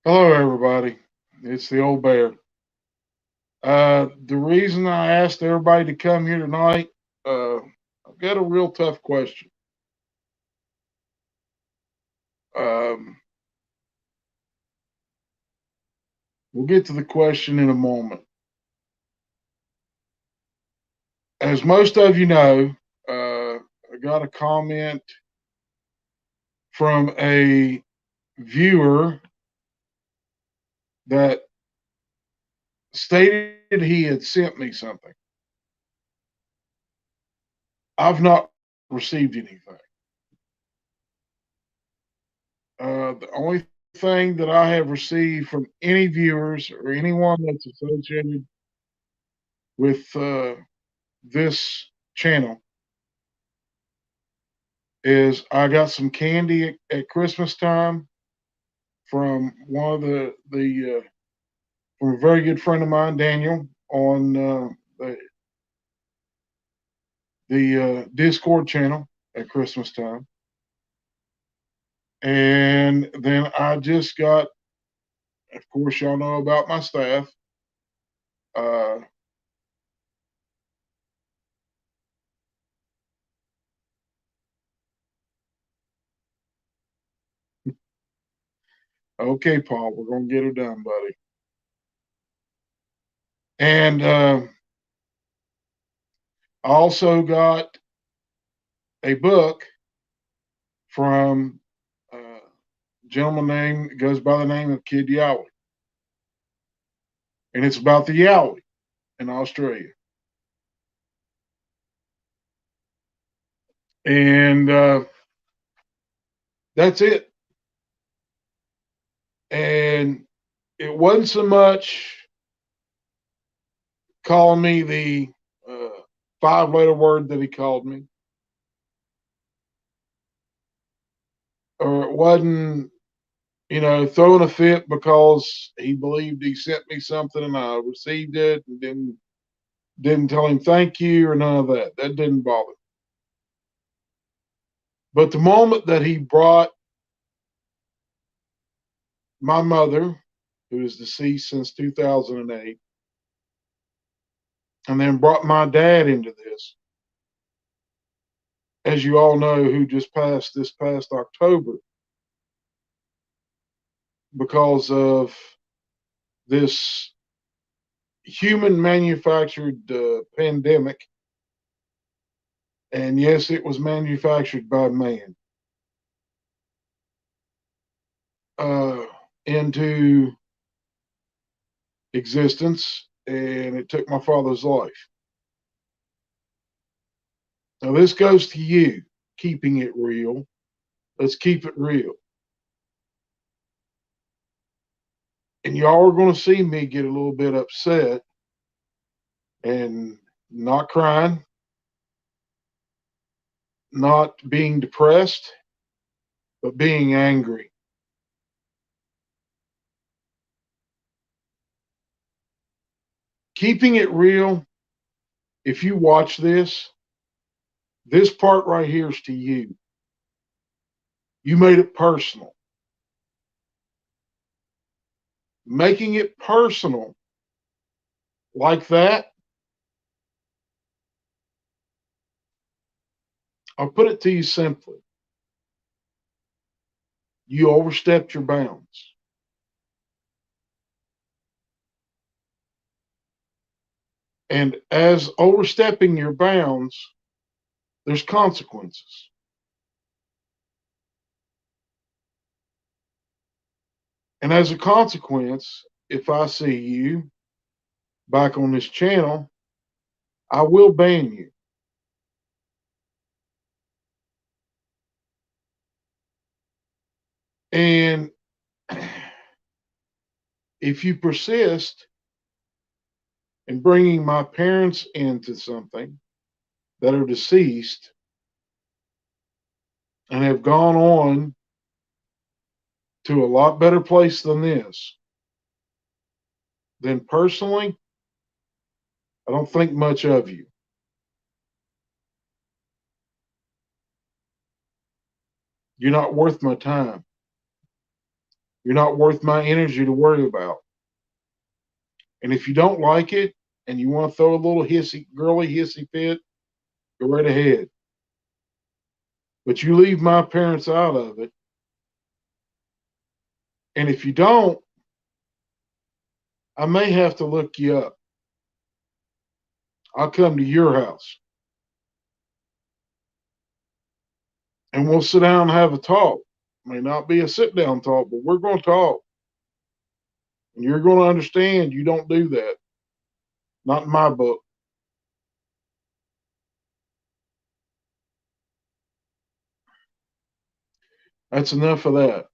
Hello, everybody. It's the old bear. The reason I asked everybody to come here tonight, I've got a real tough question. Um, we'll get to the question in a moment. As most of you know, I got a comment from a viewer that stated he had sent me something. I've not received anything. The only thing that I have received from any viewers or anyone that's associated with this channel is I got some candy at Christmas time from one of the from a very good friend of mine, Daniel, on the Discord channel at Christmas time, and then I just got, of course, y'all know about my staff. Uh, okay, Paul, we're gonna get her done, buddy. And I also got a book from a gentleman name goes by the name of Kid Yowie, and it's about the Yowie in Australia. And that's it. And it wasn't so much calling me the uh, five-letter word that he called me, or it wasn't, throwing a fit because he believed he sent me something and I received it and didn't tell him thank you or none of that. That didn't bother me. But the moment that he brought my mother, who is deceased since 2008, and then brought my dad into this, as you all know, who just passed this past October because of this human manufactured pandemic. And yes, it was manufactured by man uh, into existence, and it took my father's life. Now, this goes to you, keeping it real. Let's keep it real. And y'all are going to see me get a little bit upset and not crying, not being depressed, but being angry. Keeping it real, if you watch this part right here is to you. You made it personal. Making it personal like that, I'll put it to you simply. You overstepped your bounds. And as overstepping your bounds, there's consequences. And as a consequence, if I see you back on this channel, I will ban you. And if you persist in bringing my parents into something that are deceased and have gone on to a lot better place than this, then personally, I don't think much of you. You're not worth my time. You're not worth my energy to worry about. And if you don't like it and you want to throw a little girly hissy fit, go right ahead. But you leave my parents out of it. And if you don't, I may have to look you up. I'll come to your house and we'll sit down and have a talk. May not be a sit down talk, but we're going to talk. And you're going to understand you don't do that. Not in my book. That's enough of that.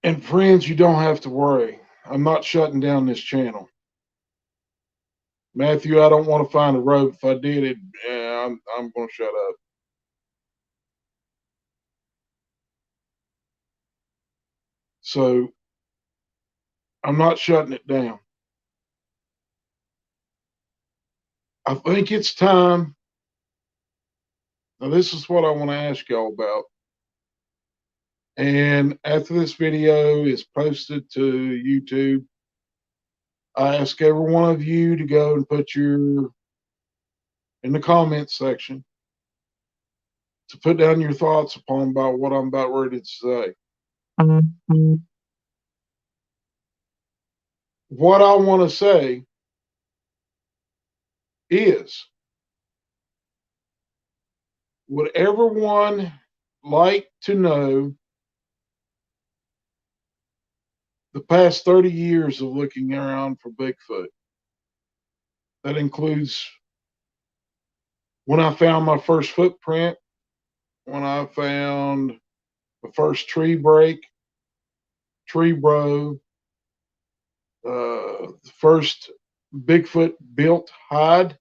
And friends, you don't have to worry. I'm not shutting down this channel. Matthew, I don't want to find a rope. If I did it, I'm going to shut up. So I'm not shutting it down. I think it's time. Now, this is what I want to ask y'all about. And after this video is posted to YouTube, I ask every one of you to go and put in the comments section to put down your thoughts upon about what I'm about ready to say. What I want to say is, would everyone like to know the past 30 years of looking around for Bigfoot? That includes when I found my first footprint, when I found the first tree break, tree row, the first Bigfoot built hide.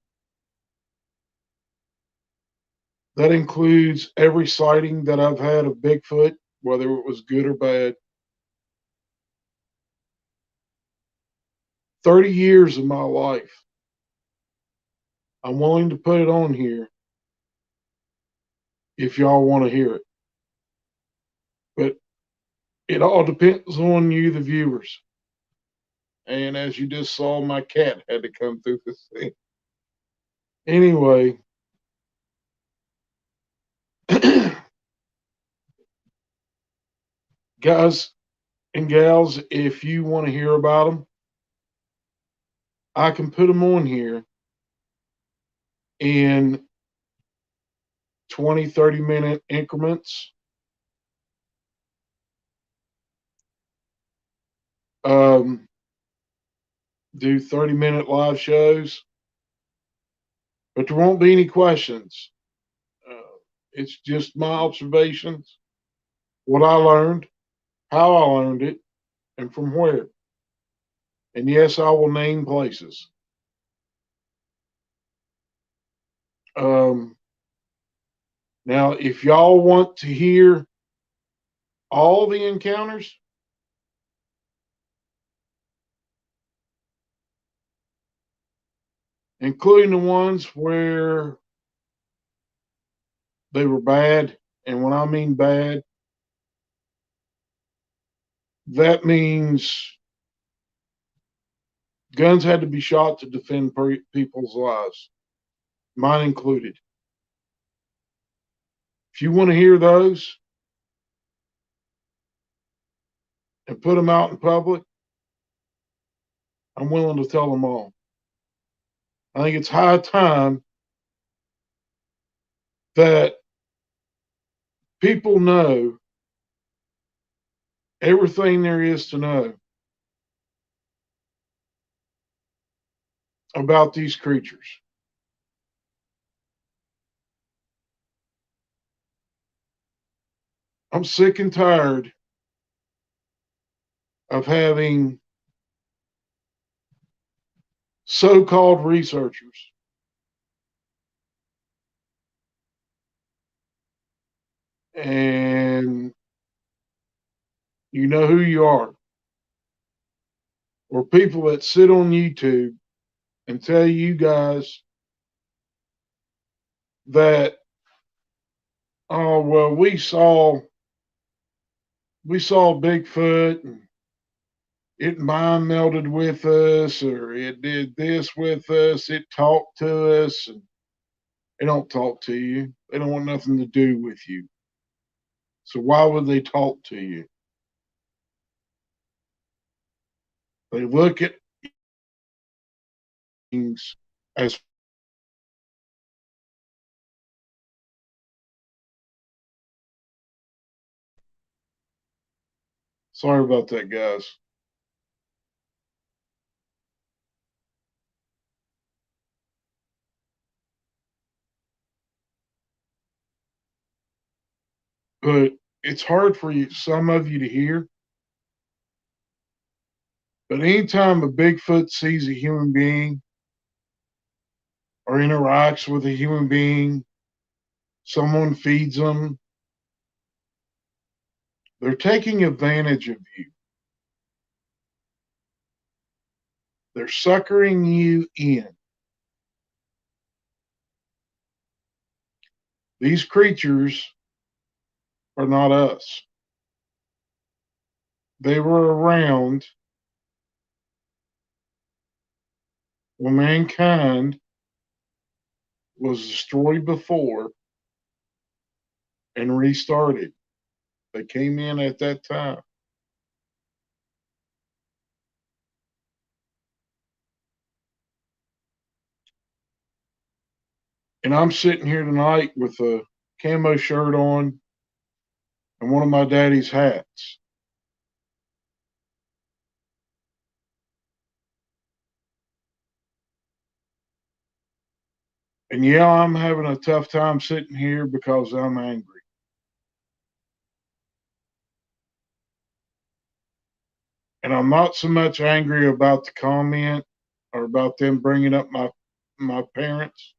That includes every sighting that I've had of Bigfoot, whether it was good or bad. 30 years of my life. I'm willing to put it on here if y'all want to hear it. But it all depends on you, the viewers. And as you just saw, my cat had to come through this thing. Anyway, guys and gals, if you want to hear about them, I can put them on here in 20, 30-minute increments. Do 30-minute live shows, but there won't be any questions. It's just my observations, what I learned, how I learned it, and from where. And yes, I will name places. Now, if y'all want to hear all the encounters, including the ones where they were bad, and when I mean bad, that means guns had to be shot to defend people's lives, mine included. If you want to hear those and put them out in public, I'm willing to tell them all. I think it's high time that people know everything there is to know about these creatures. I'm sick and tired of having so-called researchers and you know who you are, or people that sit on YouTube and tell you guys that, oh well, we saw Bigfoot and it mind melded with us, or it did this with us, it talked to us, and they don't talk to you. They don't want nothing to do with you. So why would they talk to you? They look at things as, sorry about that, guys. But it's hard for you, some of you, to hear. But anytime a Bigfoot sees a human being or interacts with a human being, someone feeds them, they're taking advantage of you. They're suckering you in. These creatures are not us. They were around when mankind was destroyed before and restarted. They came in at that time. And I'm sitting here tonight with a camo shirt on and one of my daddy's hats. And yeah, I'm having a tough time sitting here because I'm angry. And I'm not so much angry about the comment or about them bringing up my parents,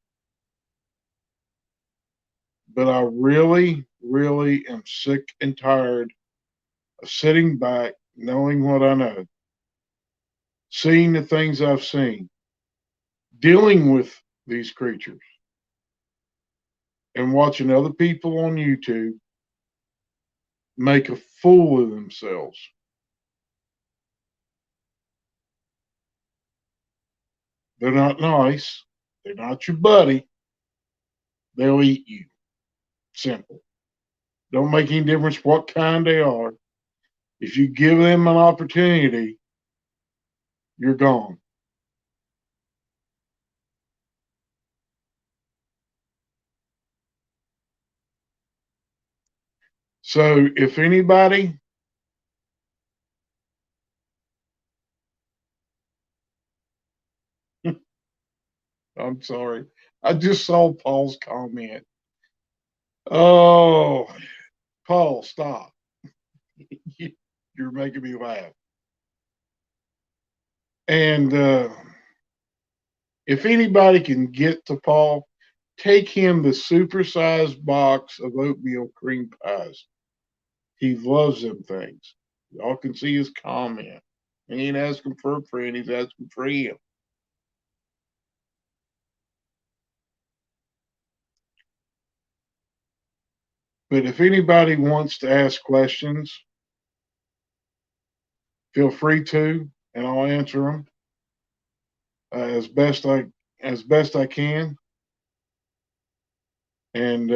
but I really, really am sick and tired of sitting back, knowing what I know, seeing the things I've seen, dealing with these creatures, and watching other people on YouTube make a fool of themselves. They're not nice. They're not your buddy. They'll eat you. Simple. Don't make any difference what kind they are. If you give them an opportunity, you're gone. So if anybody, I'm sorry, I just saw Paul's comment. Oh, Paul, stop. You're making me laugh. And if anybody can get to Paul, take him the supersized box of oatmeal cream pies. He loves them things. Y'all can see his comment. He ain't asking for a friend, he's asking for him. But if anybody wants to ask questions, feel free to, and I'll answer them as best I can. And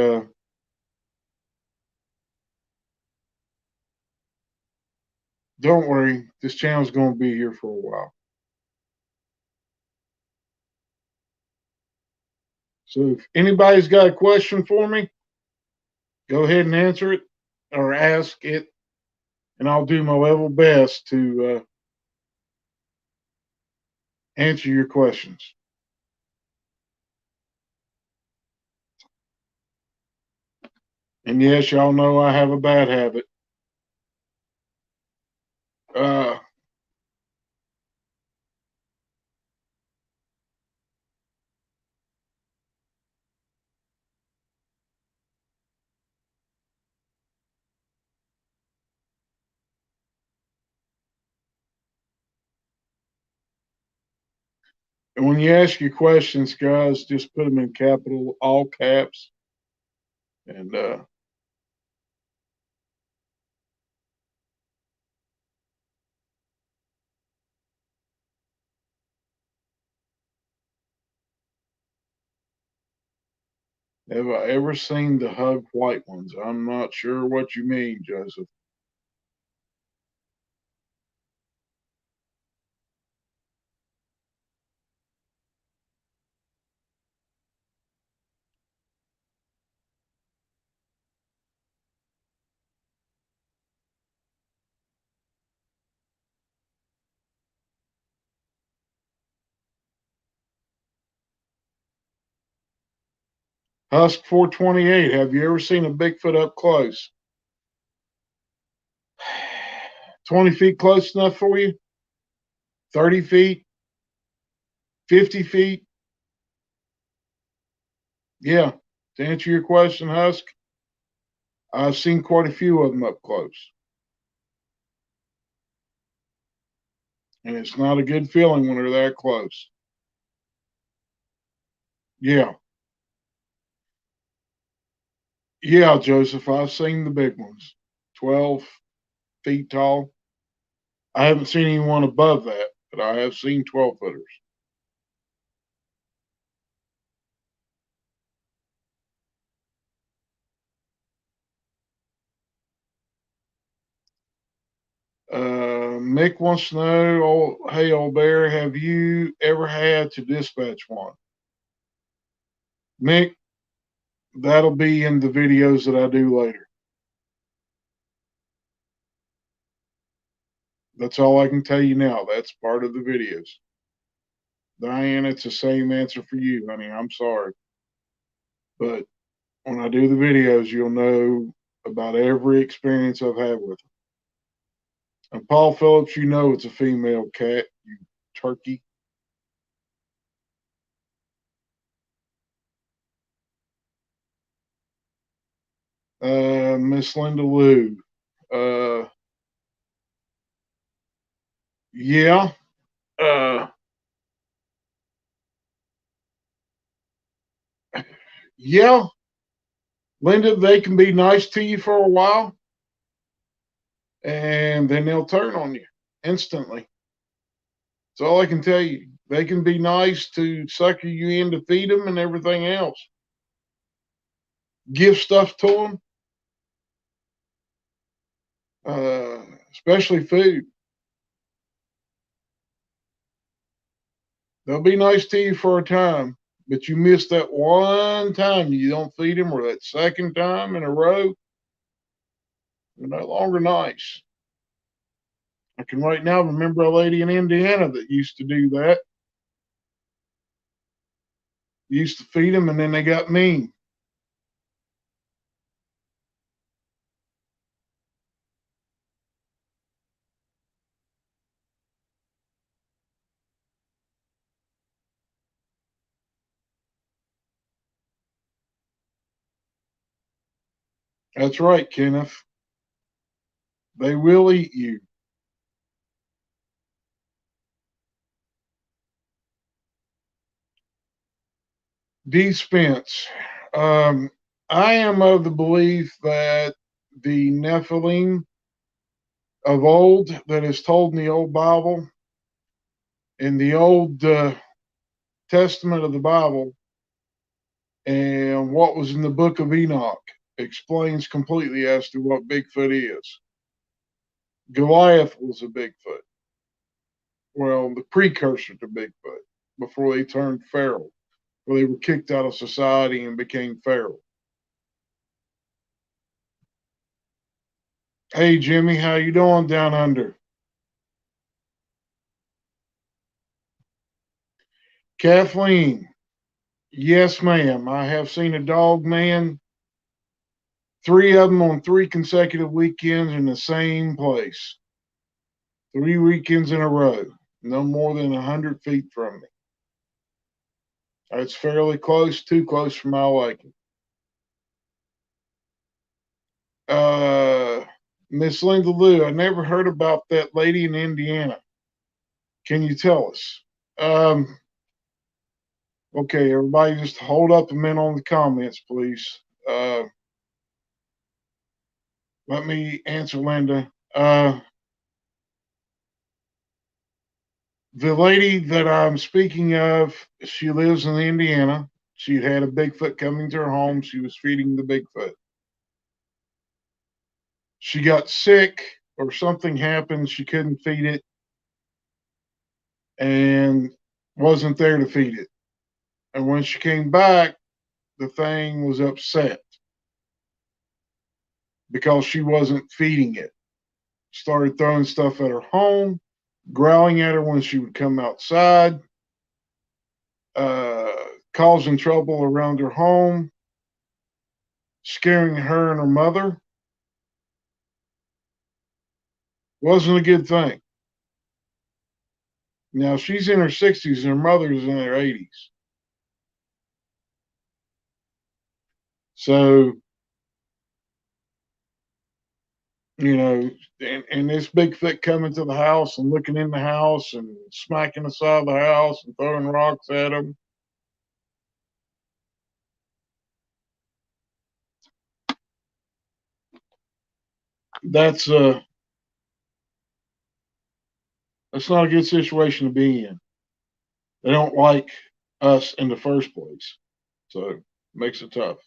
don't worry, this channel's going to be here for a while. So if anybody's got a question for me, go ahead and answer it or ask it, and I'll do my level best to answer your questions. And yes, y'all know I have a bad habit. Uh, And when you ask your questions, guys, just put them in capital, all caps. And have I ever seen the hug white ones? I'm not sure what you mean, Joseph. Husk 428, have you ever seen a Bigfoot up close? 20 feet close enough for you? 30 feet? 50 feet? Yeah. To answer your question, Husk, I've seen quite a few of them up close. And it's not a good feeling when they're that close. Yeah. Yeah, Joseph, I've seen the big ones. 12 feet tall. I haven't seen anyone above that, but I have seen 12 footers. Mick wants to know, hey, old bear, have you ever had to dispatch one? Mick, that'll be in the videos that I do later. That's all I can tell you now. That's part of the videos. Diane, it's the same answer for you, honey. I'm sorry. But when I do the videos, you'll know about every experience I've had with them. And Paul Phillips, you know it's a female cat, you turkey. Miss Linda Lou. Uh, yeah. Uh, yeah. Linda, they can be nice to you for a while, and then they'll turn on you instantly. That's all I can tell you. They can be nice to sucker you in to feed them and everything else. Give stuff to them, especially food. They'll be nice to you for a time, but you miss that one time you don't feed them, or that second time in a row, they're no longer nice. I can right now remember a lady in Indiana that used to do that. Used to feed them, and then they got mean. That's right, Kenneth. They will eat you. D. Spence. Um, I am of the belief that the Nephilim of old, that is told in the old Bible, in the old Testament of the Bible, and what was in the book of Enoch, explains completely as to what Bigfoot is. Goliath was a Bigfoot. Well, the precursor to Bigfoot, before they turned feral, before they were kicked out of society and became feral. Hey, Jimmy, how you doing down under? Kathleen, yes, ma'am. I have seen a dog man, three of them on three consecutive weekends in the same place. 3 weekends in a row, no more than 100 feet from me. It's fairly close, too close for my liking. Uh, Miss Linda Lou, I never heard about that lady in Indiana. Can you tell us? Okay, everybody, just hold up a minute on the comments, please. Let me answer Linda. The lady that I'm speaking of, she lives in Indiana. She had a Bigfoot coming to her home. She was feeding the Bigfoot. She got sick or something happened. She couldn't feed it and wasn't there to feed it. And when she came back, the thing was upset because she wasn't feeding it. Started throwing stuff at her home, growling at her when she would come outside, uh, causing trouble around her home, scaring her and her mother. Wasn't a good thing. Now she's in her 60s and her mother's in her 80s. So, and this Bigfoot coming to the house and looking in the house and smacking the side of the house and throwing rocks at them. That's uh that's not a good situation to be in. They don't like us in the first place. So it makes it tough.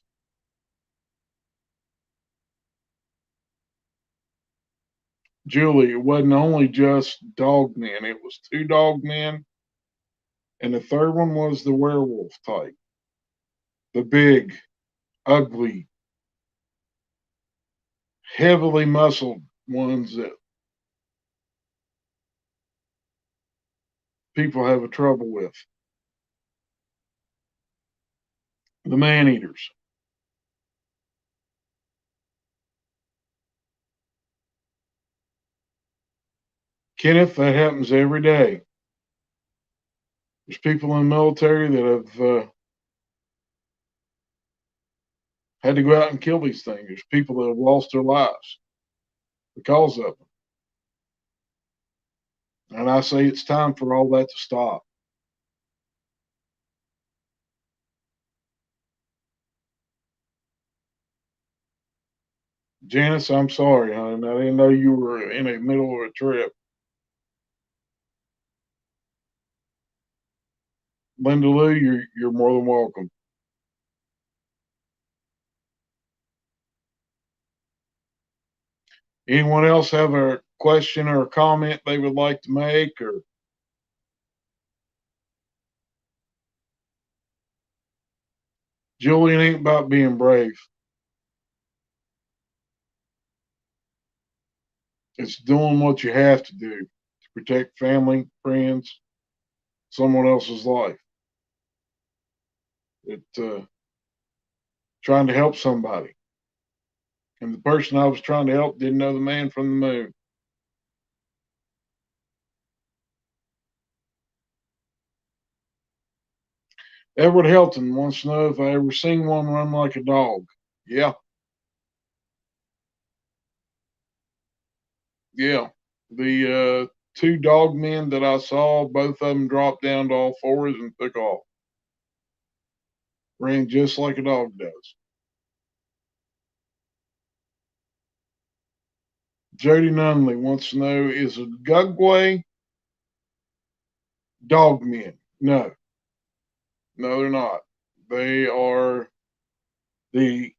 Julie, it wasn't only just dog men, it was two dog men, and the third one was the werewolf type. The big, ugly, heavily muscled ones that people have a trouble with. The man eaters. Kenneth, that happens every day. There's people in the military that have had to go out and kill these things. There's people that have lost their lives because of them. And I say it's time for all that to stop. Janice, I'm sorry, hon. I didn't know you were in the middle of a trip. Linda Lou, you're more than welcome. Anyone else have a question or a comment they would like to make? Or Julian ain't about being brave. It's doing what you have to do to protect family, friends, someone else's life. It trying to help somebody. And the person I was trying to help didn't know the man from the moon. Edward Helton wants to know if I ever seen one run like a dog. Yeah, yeah. The two dog men that I saw, both of them dropped down to all fours and took off. Ran just like a dog does. Jody Nunley wants to know, is a Gugway dog men? No, no, they're not. They are the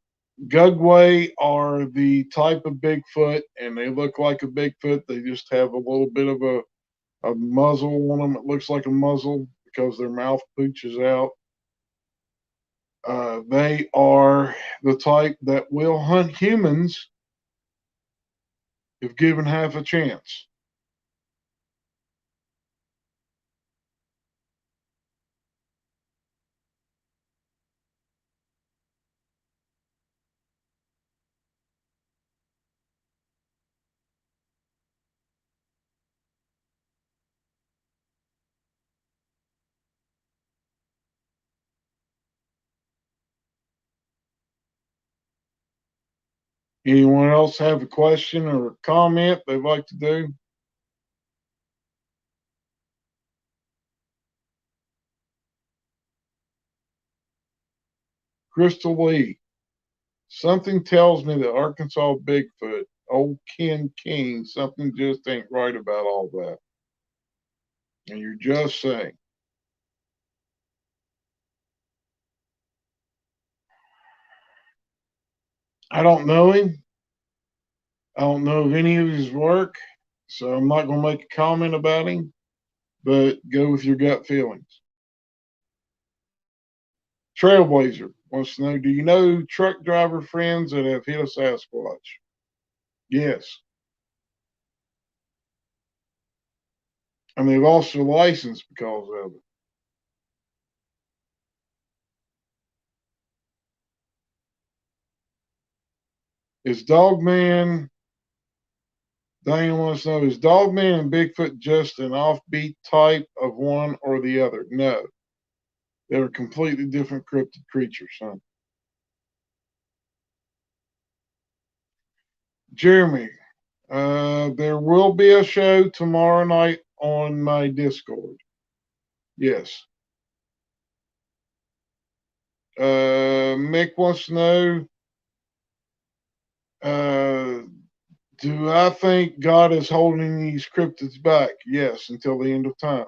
Gugway are the type of Bigfoot, and they look like a Bigfoot. They just have a little bit of a muzzle on them. It looks like a muzzle because their mouth pooches out. They are the type that will hunt humans if given half a chance. Anyone else have a question or a comment they'd like to do? Crystal Lee. Something tells me that Arkansas Bigfoot, old Ken King, something just ain't right about all that. And you're just saying. I don't know him. I don't know of any of his work, so I'm not going to make a comment about him, but go with your gut feelings. Trailblazer wants to know, do you know truck driver friends that have hit a Sasquatch? Yes. And they lost their license because of it. Is Dogman, Diane wants to know, is Dogman and Bigfoot just an offbeat type of one or the other? No. They're completely different cryptid creatures, son. Jeremy, there will be a show tomorrow night on my Discord. Yes. Mick wants to know, do I think God is holding these cryptids back? Yes, until the end of time.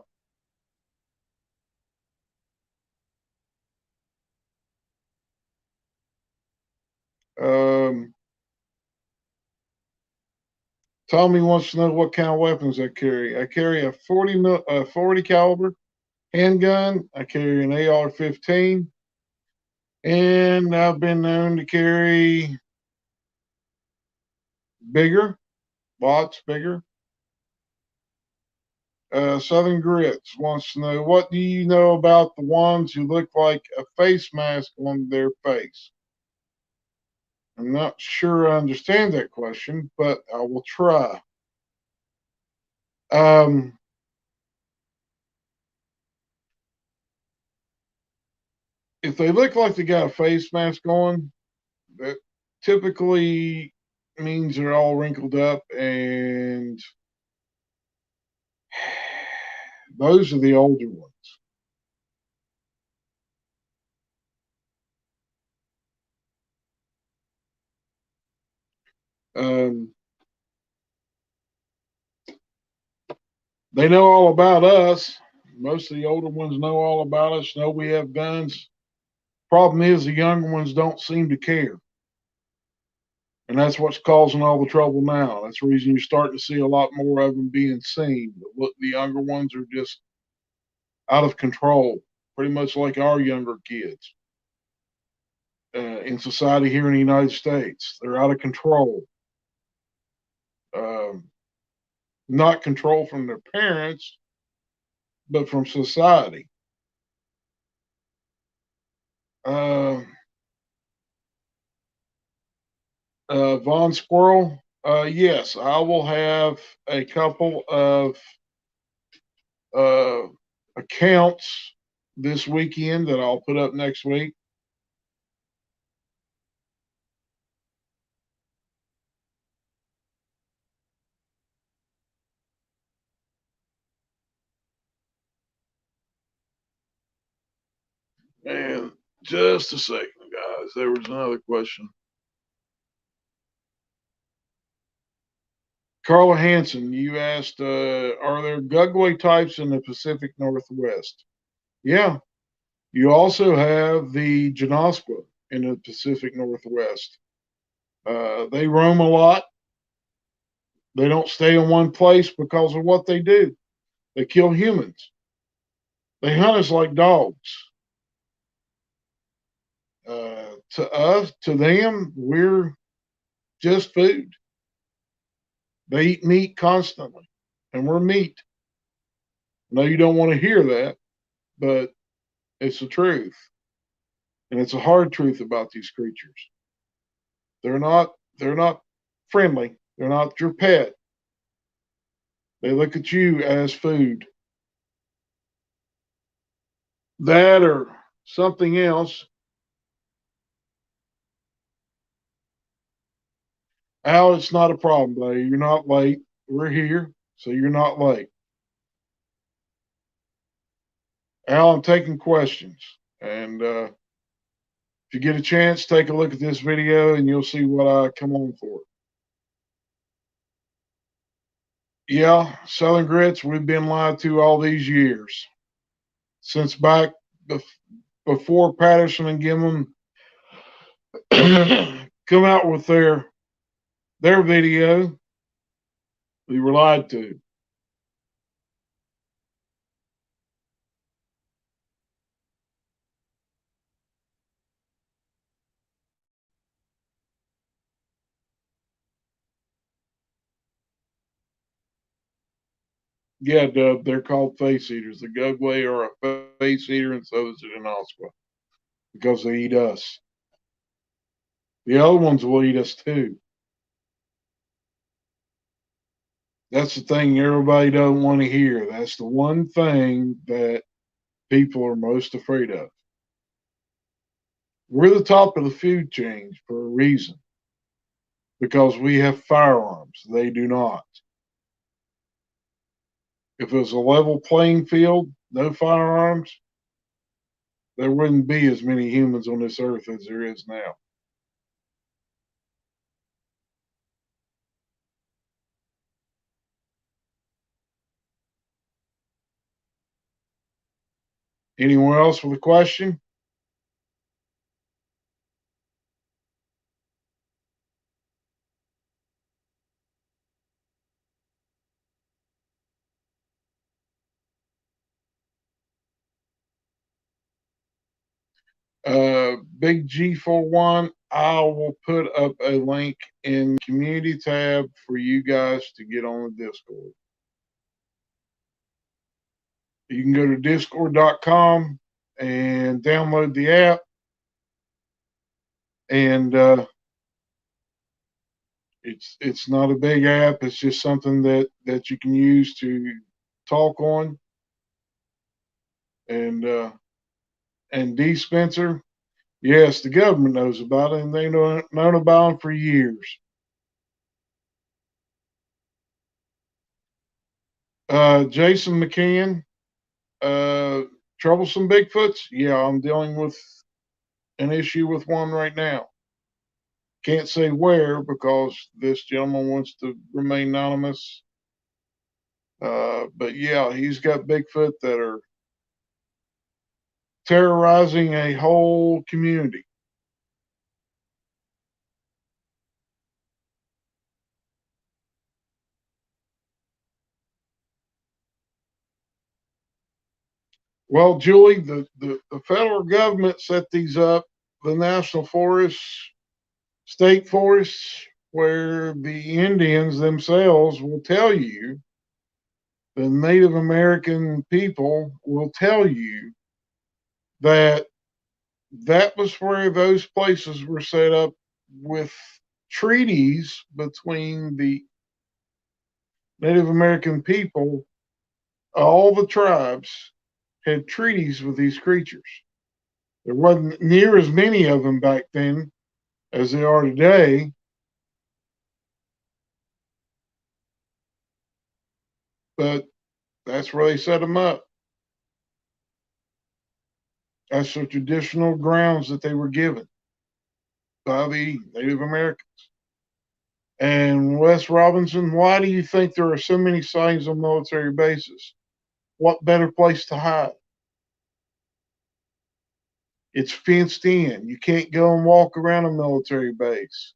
Um, Tommy wants to know what kind of weapons I carry. I carry a 40 caliber handgun. I carry an AR-15, and I've been known to carry bigger, lots bigger. Southern Grits wants to know, what do you know about the ones who look like a face mask on their face? I'm not sure I understand that question, but I will try. Um, if they look like they got a face mask on, that typically means they're all wrinkled up, and those are the older ones. Um, they know all about us. Most of the older ones know all about us, know we have guns. Problem is, the younger ones don't seem to care. And that's what's causing all the trouble now. That's the reason you're starting to see a lot more of them being seen. But look, the younger ones are just out of control, pretty much like our younger kids in society here in the United States. They're out of control. Um, Not control from their parents, but from society. Uh, Von Squirrel, yes, I will have a couple of uh, accounts this weekend that I'll put up next week. And just a second, guys, there was another question. Carla Hanson, you asked, are there Gugway types in the Pacific Northwest? Yeah. You also have the Genaspa in the Pacific Northwest. They roam a lot. They don't stay in one place because of what they do. They kill humans. They hunt us like dogs. To us, to them, we're just food. They eat meat constantly, and we're meat. No, you don't want to hear that, but it's the truth. And it's a hard truth about these creatures. They're not friendly. They're not your pet. They look at you as food. That or something else. Al, it's not a problem, buddy. You're not late. We're here, so you're not late. Al, I'm taking questions. And if you get a chance, take a look at this video and you'll see what I come on for. Yeah, Southern Grits, we've been lied to all these years. Since back before Patterson and Gimlin come out with their video, we were lied to. Yeah, Dub, they're called face eaters. The Gugway are a face eater, and so is the Janoskwa, because they eat us. The other ones will eat us too. That's the thing everybody doesn't want to hear. That's the one thing that people are most afraid of. We're the top of the food chain for a reason, because we have firearms. They do not. If it was a level playing field, no firearms, there wouldn't be as many humans on this earth as there is now. Anyone else with a question? Big G41, I will put up a link in community tab for you guys to get on the Discord. You can go to discord.com and download the app, and it's not a big app. It's just something that you can use to talk on. And D Spencer, yes, the government knows about it, and they know known about them for years. Jason McCann, troublesome Bigfoots. Yeah, I'm dealing with an issue with one right now. Can't say where because this gentleman wants to remain anonymous. But yeah, he's got Bigfoot that are terrorizing a whole community. Well, Julie, the federal government set these up, the national forests, state forests, where the Indians themselves will tell you, the Native American people will tell you that that was where those places were set up with treaties between the Native American people. All the tribes had treaties with these creatures. There wasn't near as many of them back then as there are today. But that's where they set them up. That's the traditional grounds that they were given by the Native Americans. And Wes Robinson, why do you think there are so many sightings on military bases? What better place to hide? It's fenced in. You can't go and walk around a military base.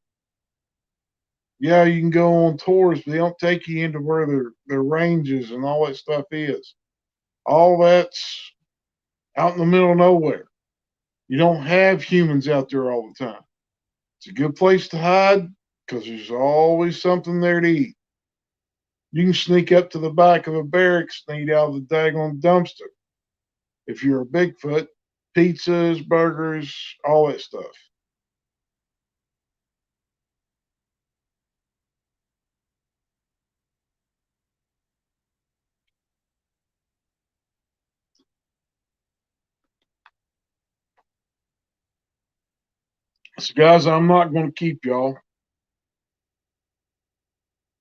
Yeah, you can go on tours, but they don't take you into where their ranges and all that stuff is. All that's out in the middle of nowhere. You don't have humans out there all the time. It's a good place to hide because there's always something there to eat. You can sneak up to the back of a barracks and eat out of the daggone dumpster. If you're a Bigfoot, pizzas, burgers, all that stuff. So, guys, I'm not going to keep y'all.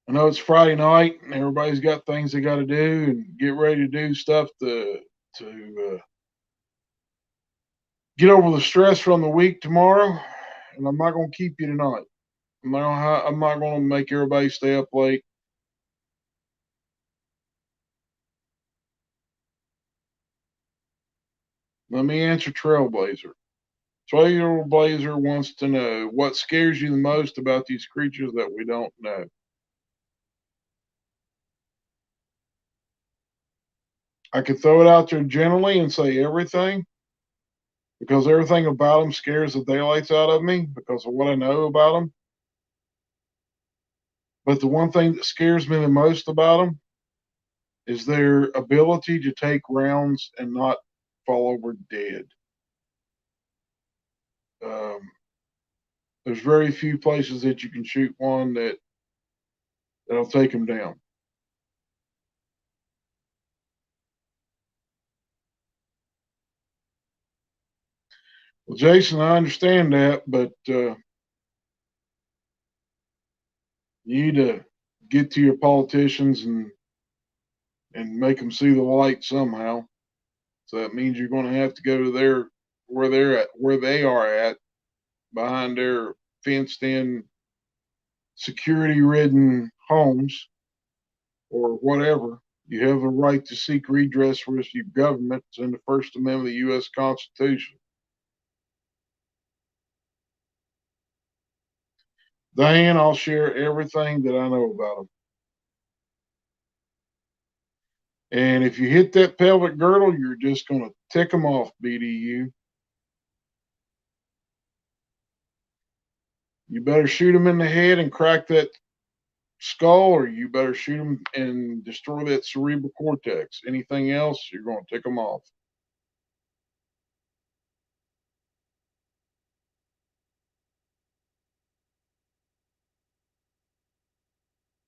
I know it's Friday night and everybody's got things they got to do and get ready to do stuff to get over the stress from the week tomorrow, and I'm not going to keep you tonight. I'm not going to make everybody stay up late. Let me answer Trailblazer. Trailblazer wants to know what scares you the most about these creatures that we don't know. I could throw it out there generally and say everything, because everything about them scares the daylights out of me because of what I know about them. But the one thing that scares me the most about them is their ability to take rounds and not fall over dead. Um, there's very few places that you can shoot one that'll take them down. Well, Jason, I understand that, but you need to get to your politicians and make them see the light somehow. So that means you're going to have to go to where they are at, behind their fenced in, security ridden homes or whatever. You have a right to seek redress for your government. It's in the First Amendment of the U.S. Constitution. Diane, I'll share everything that I know about them. And if you hit that pelvic girdle, you're just going to tick them off, BDU. You better shoot them in the head and crack that skull, or you better shoot them and destroy that cerebral cortex. Anything else, you're going to tick them off.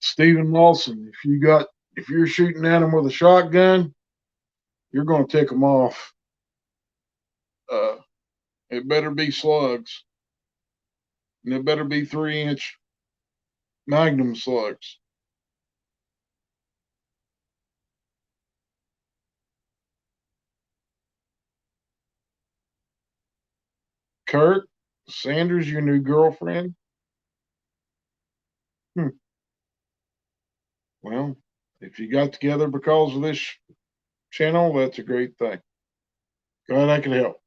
Stephen Lawson, if you're shooting at them with a shotgun, you're going to tick them off. Uh, it better be slugs, and it better be 3-inch Magnum slugs. Kurt Sanders, your new girlfriend? Hmm. Well, if you got together because of this channel, that's a great thing. Glad I could help.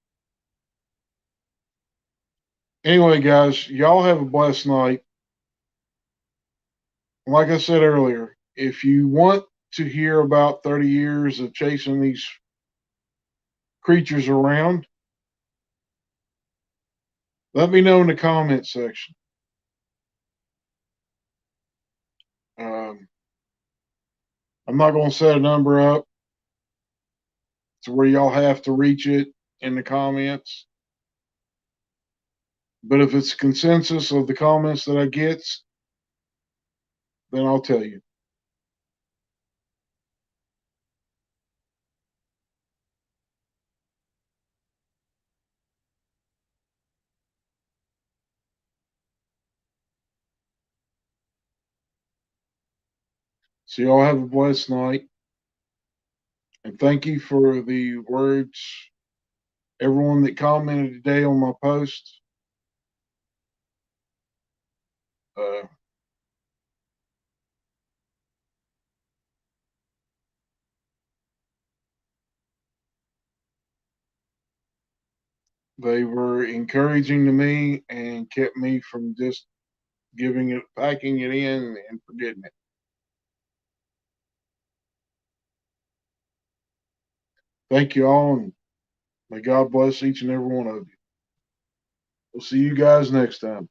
Anyway, guys, y'all have a blessed night. Like I said earlier, if you want to hear about 30 years of chasing these creatures around, let me know in the comment section. Um, I'm not going to set a number up to where y'all have to reach it in the comments. But if it's consensus of the comments that I get, then I'll tell you. So y'all have a blessed night. And thank you for the words, everyone that commented today on my post. Uh, they were encouraging to me and kept me from just packing it in and forgetting it. Thank you all, and may God bless each and every one of you. We'll see you guys next time.